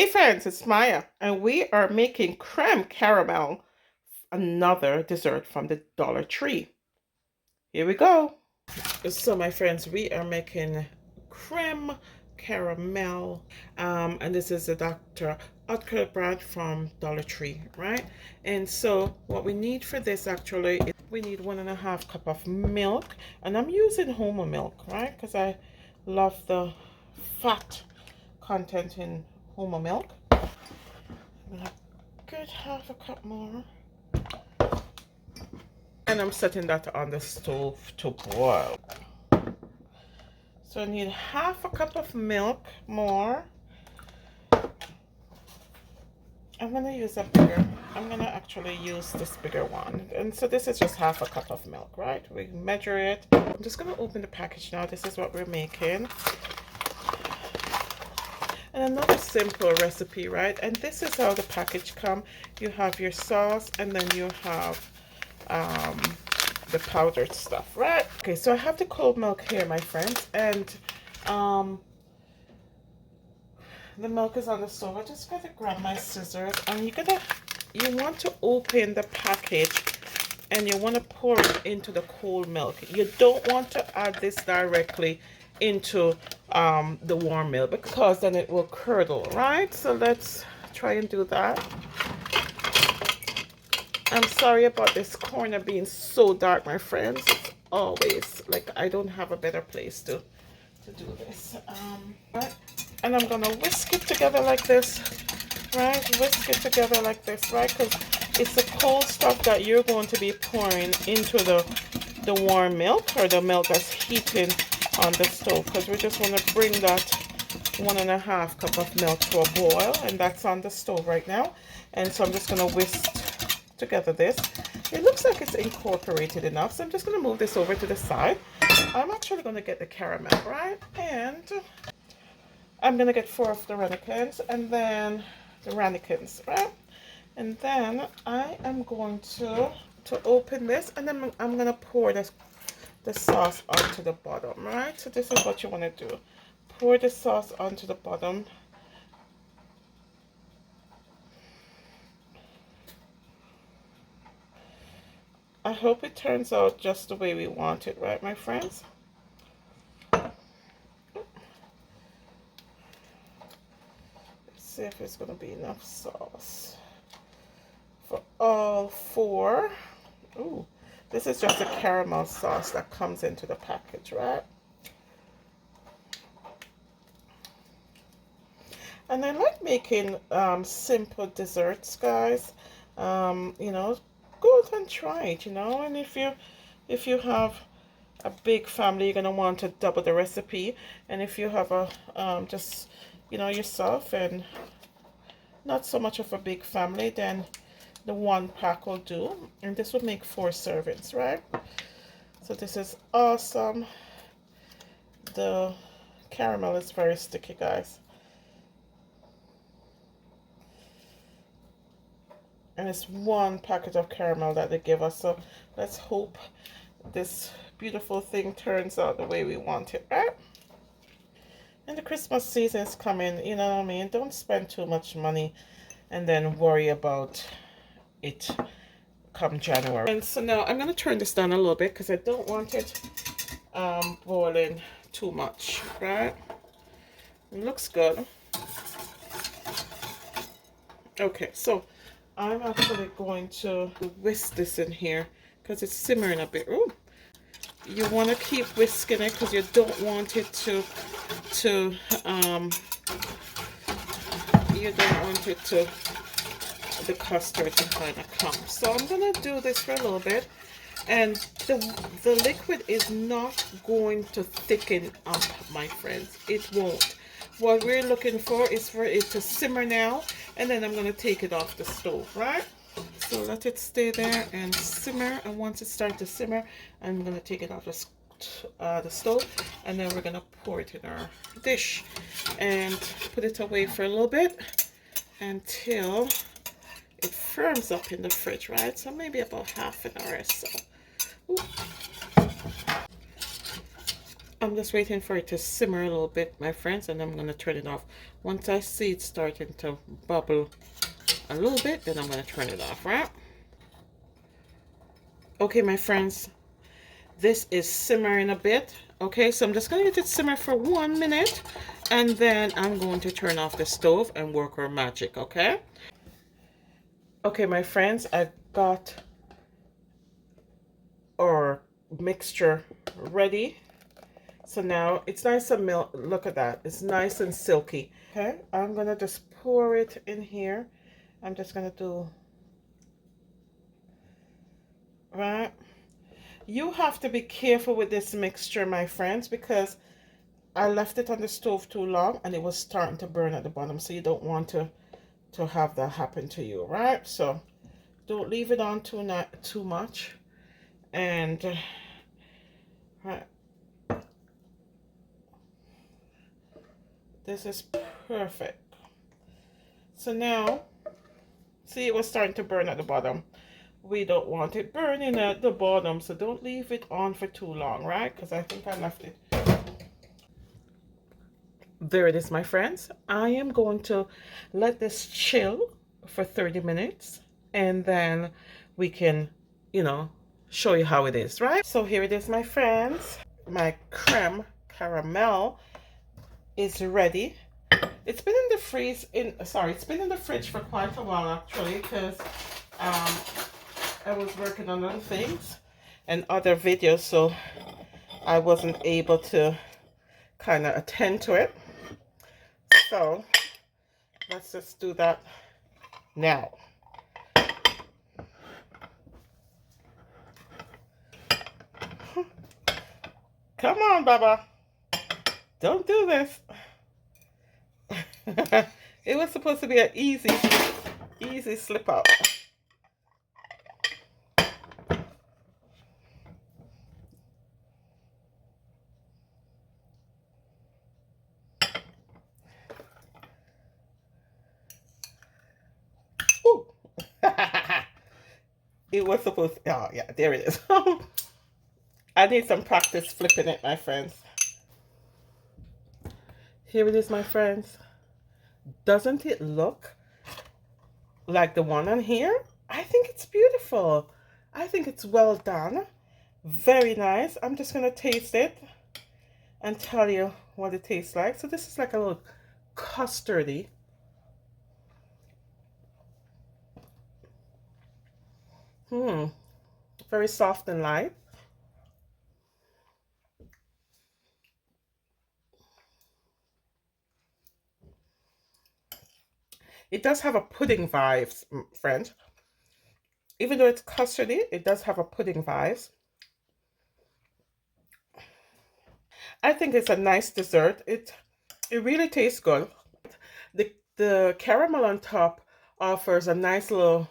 Hey friends, it's Maya, and we are making creme caramel, another dessert from the Dollar Tree. Here we go. So my friends, we are making creme caramel, and this is the Dr. Oetker brand from Dollar Tree, right? And so what we need for this actually is we need 1.5 cup of milk, and I'm using Homer milk, right? Because I love the fat content in Homer milk. I'm gonna get 1/2 cup more. And I'm setting that on the stove to boil. So I need 1/2 cup of milk more. I'm gonna use a bigger, I'm gonna actually use this bigger one. And so this is just 1/2 cup of milk, right? We measure it. I'm just gonna open the package now. This is what we're making. And another simple recipe, right? And this is how the package come. You have your sauce, and then you have the powdered stuff, right? Okay, so I have the cold milk here, my friends, and the milk is on the stove. I just gotta grab my scissors, and you want to open the package, and you want to pour it into the cold milk. You don't want to add this directly into the warm milk, because then it will curdle, right? So let's try and do that. I'm sorry about this corner being so dark, my friends. It's always like I don't have a better place to do this. Right? And I'm gonna whisk it together like this, right? Whisk it together like this, right? Because it's the cold stuff that you're going to be pouring into the warm milk, or the milk that's heating on the stove. Because we just want to bring that 1.5 cup of milk to a boil, and that's on the stove right now. And so I'm just gonna whisk together this. It looks like it's incorporated enough, so I'm just going to move this over to the side. I'm actually going to get the caramel, right? And I'm going to get 4 of the ramekins, and then the ramekins, right? And then I am going to open this, and then I'm going to pour the sauce onto the bottom, right? So this is what you want to do. Pour the sauce onto the bottom. I hope it turns out just the way we want it, right, my friends? Let's see if it's going to be enough sauce for all 4. Ooh, this is just a caramel sauce that comes into the package, right? And I like making simple desserts, guys. You know, go out and try it, you know. And if you have a big family, you're gonna want to double the recipe. And if you have a just, you know, yourself and not so much of a big family, then the 1 pack will do. And this will make 4 servings, right? So this is awesome. The caramel is very sticky, guys. And it's 1 packet of caramel that they give us. So let's hope this beautiful thing turns out the way we want it, right? And the Christmas season is coming, you know what I mean? Don't spend too much money and then worry about it come January. And so now I'm going to turn this down a little bit, because I don't want it boiling too much, right? It looks good. Okay, so I'm actually going to whisk this in here, because it's simmering a bit. Ooh. You want to keep whisking it, because you don't want it to the custard to kind of come. So I'm going to do this for a little bit, and the liquid is not going to thicken up, my friends. It won't. What we're looking for is for it to simmer now, and then I'm going to take it off the stove, right? So let it stay there and simmer, and once it starts to simmer, I'm going to take it off the stove, and then we're going to pour it in our dish and put it away for a little bit until it firms up in the fridge, right? So maybe about 1/2 hour or so. Ooh. I'm just waiting for it to simmer a little bit, my friends, and I'm going to turn it off. Once I see it starting to bubble a little bit, then I'm going to turn it off, right? Okay, my friends, this is simmering a bit. Okay, so I'm just going to let it simmer for 1 minute, and then I'm going to turn off the stove and work our magic, okay? Okay, my friends, I've got our mixture ready. So now it's nice and milk. Look at that. It's nice and silky. Okay, I'm gonna just pour it in here. I'm just gonna do, right? You have to be careful with this mixture, my friends, because I left it on the stove too long and it was starting to burn at the bottom. So you don't want to have that happen to you, right? So don't leave it on too much. And right, this is perfect. So now, see, it was starting to burn at the bottom. We don't want it burning at the bottom, so don't leave it on for too long, right? Because I think I left it. There it is, my friends. I am going to let this chill for 30 minutes, and then we can, you know, show you how it is, right? So here it is, my friends. My creme caramel is ready. It's been in the it's been in the fridge for quite a while actually, because I was working on other things and other videos, so I wasn't able to kind of attend to it. So let's just do that now. Come on, Baba. Don't do this. It was supposed to be an easy slip out. Ooh. It was supposed to, oh yeah, there it is. I need some practice flipping it, my friends. Here it is, my friends. Doesn't it look like the one on here? I think it's beautiful. I think it's well done. Very nice. I'm just going to taste it and tell you what it tastes like. So this is like a little custardy. Very soft and light. It does have a pudding vibes, friend. Even though it's custardy, it does have a pudding vibes. I think it's a nice dessert. It really tastes good. The caramel on top offers a nice little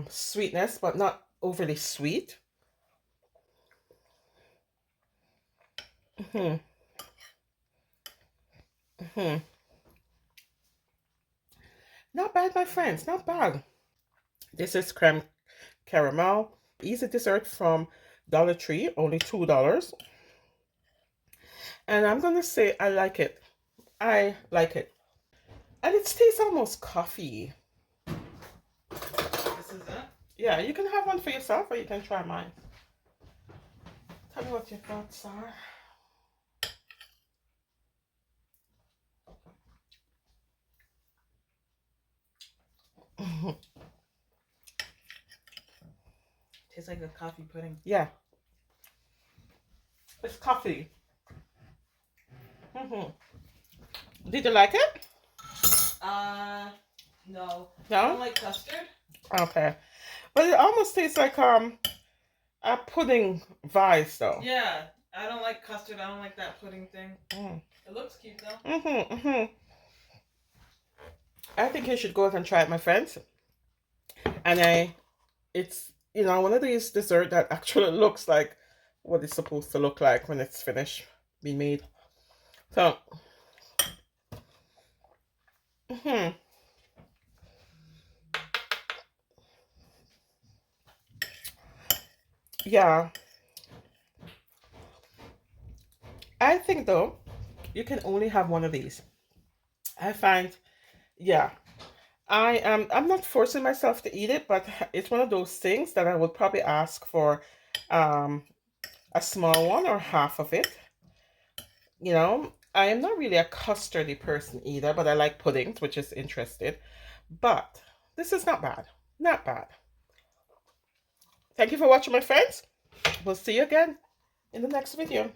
sweetness, but not overly sweet. Hmm. Hmm. Not bad, my friends. Not bad. This is creme caramel. Easy dessert from Dollar Tree, only $2. And I'm gonna say I like it. I like it. And it tastes almost coffee. This is it? Yeah, you can have one for yourself or you can try mine. Tell me what your thoughts are. Tastes like a coffee pudding. Yeah, it's coffee. Did you like it? No. No? I don't like custard. Okay. But it almost tastes like a pudding vibes though. Yeah, I don't like custard. I don't like that pudding thing. It looks cute though. I think you should go out and try it, my friends. And it's, you know, one of these dessert that actually looks like what it's supposed to look like when it's finished being made. So, yeah, I think though, you can only have one of these. I find, yeah, I'm not forcing myself to eat it, but it's one of those things that I would probably ask for um a small one or half of it. You know, I am not really a custardy person either, but I like puddings, which is interesting. But this is not bad. Not bad. Thank you for watching, my friends. We'll see you again in the next video.